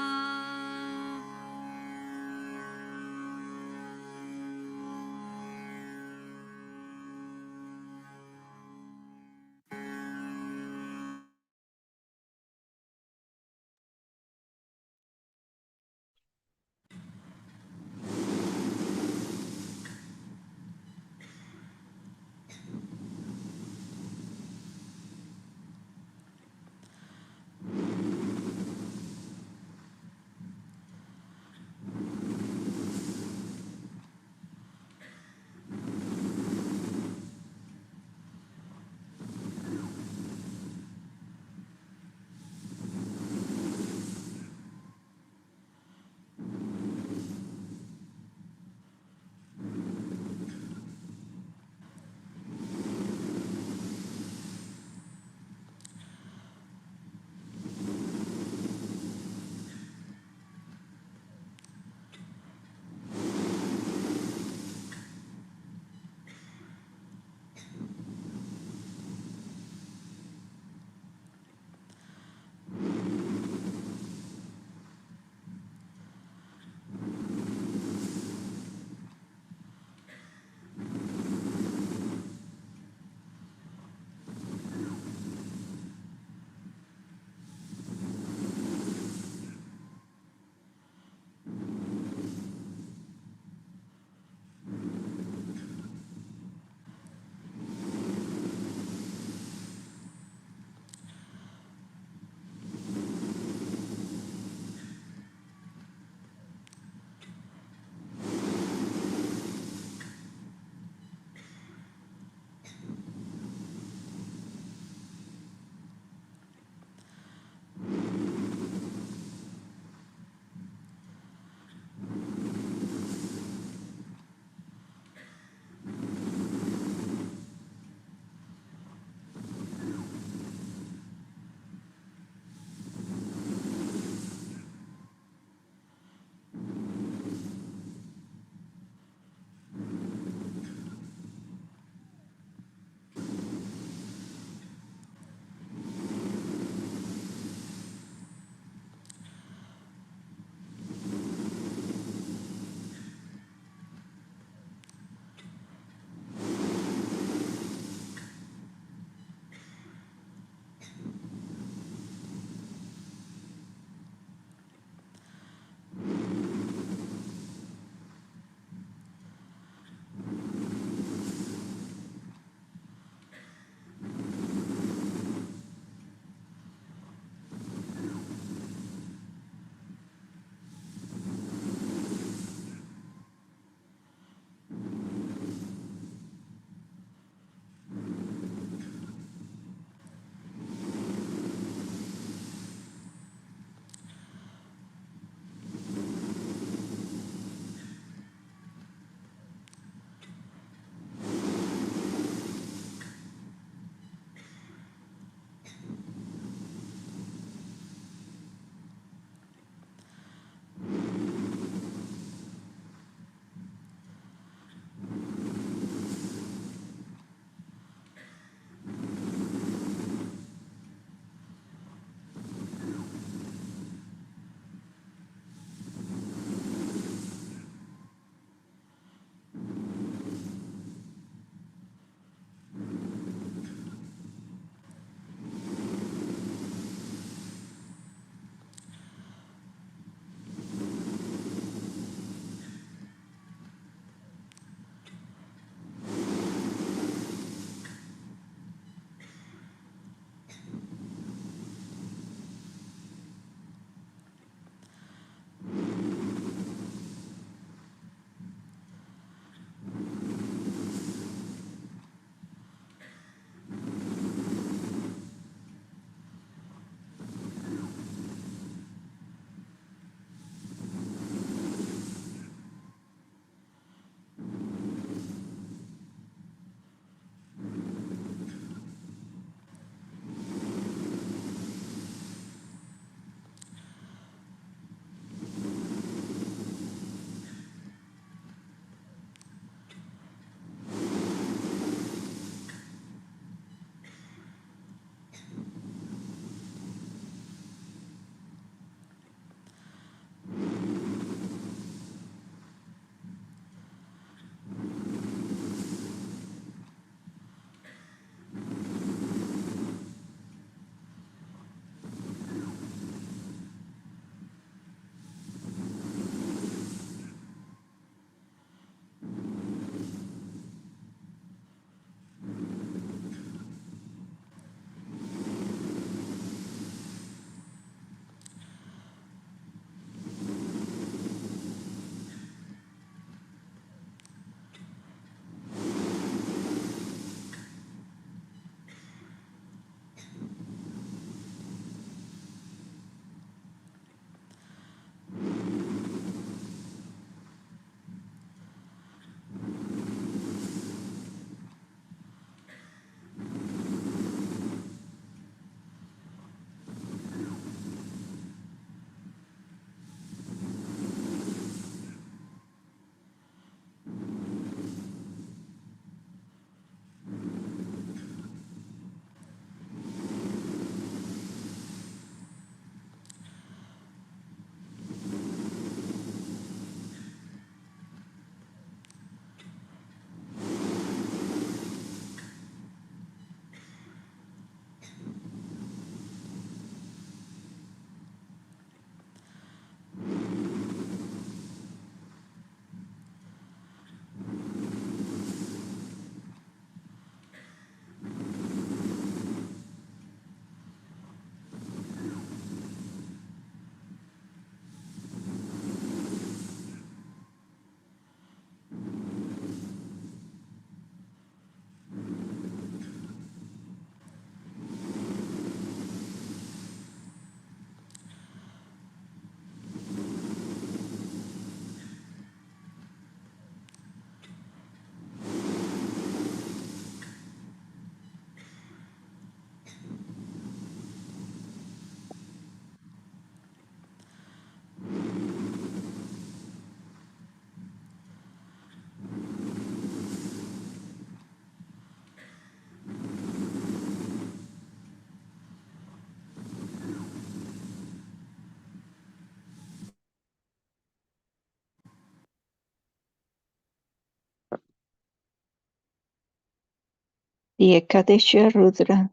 The Ekadesha Rudra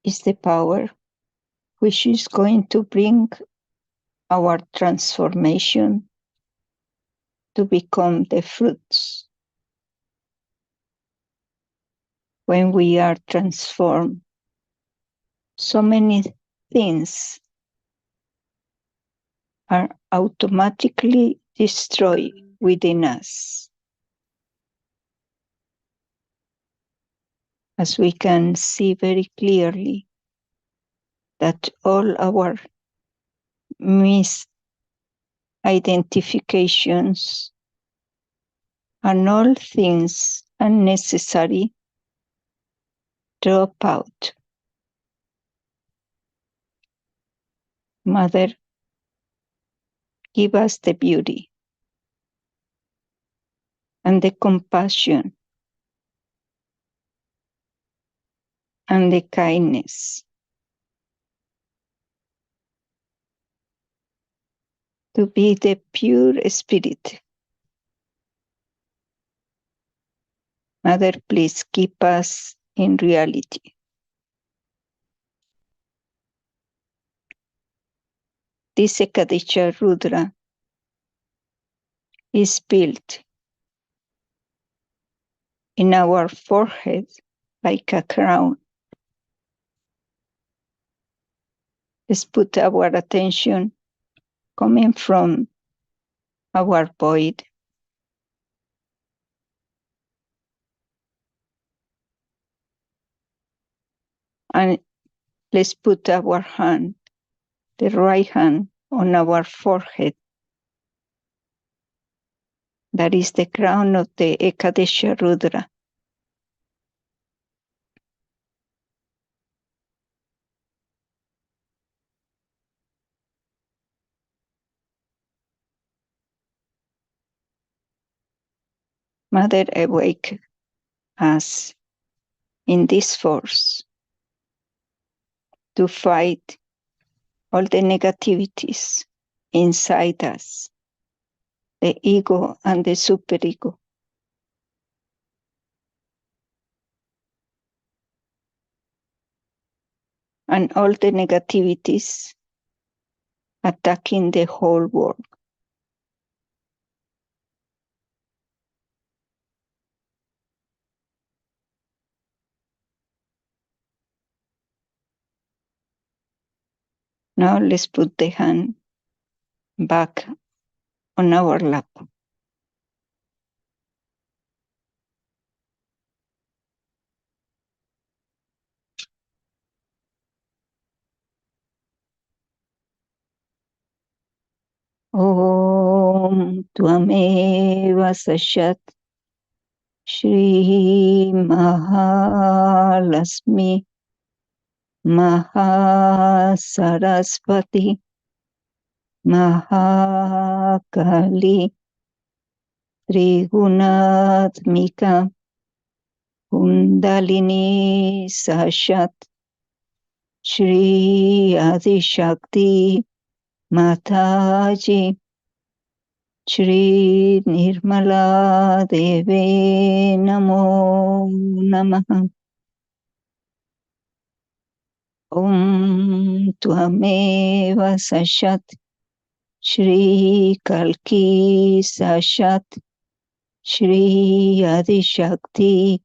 is the power which is going to bring our transformation to become the fruits. When we are transformed, so many things are automatically destroyed within us. As we can see very clearly that all our misidentifications and all things unnecessary drop out. Mother, give us the beauty and the compassion and the kindness to be the pure spirit. Mother, please keep us in reality. This Ekadesha Rudra is built in our forehead like a crown. Let's put our attention coming from our void and let's put our hand, the right hand, on our forehead. That is the crown of the Ekadesha Rudra. Mother, awake us in this force to fight all the negativities inside us, the ego and the superego. And all the negativities attacking the whole world. Now let's put the hand back on our lap. Om Tvameva Sashat Shri Mahalasmi Mahasarasvati Mahakali Trigunatmika Kundalini Sashat Shri Adishakti Mataji Shri Nirmala Deve Namo Namaha. Om Tvameva Sashat Shri Kalki Sashat Shri Adishakti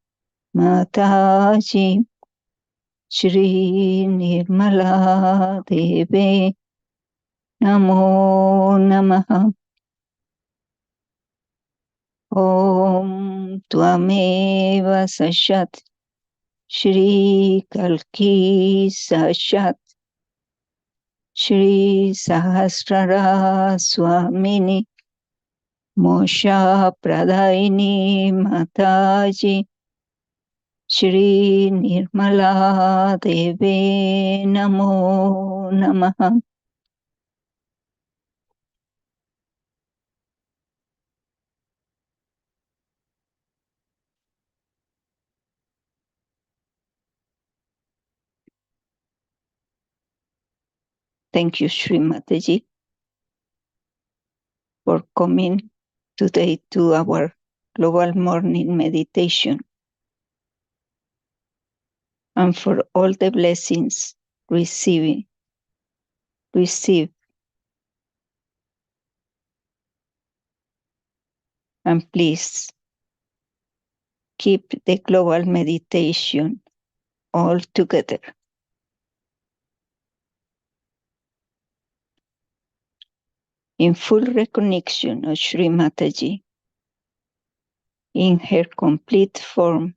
Mataji Shri Nirmala Deve Namo Namaha. Om Tvameva Sashat Shri Kalki Sashat Shri Sahasrara Swamini Mosha Pradaini Mataji Shri Nirmala Deve Namo Namaha. Thank you, Shri Mataji, for coming today to our global morning meditation. and for all the blessings receive. And please keep the global meditation all together. In full recognition of Shri Mataji, in her complete form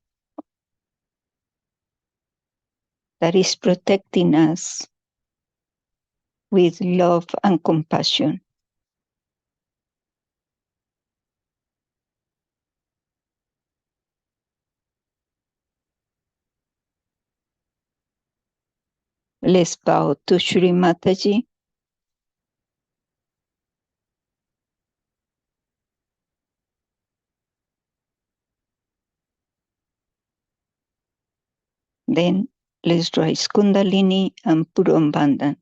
that is protecting us with love and compassion. Let's bow to Shri Mataji. Then let's rise Kundalini and Puram Bandhan.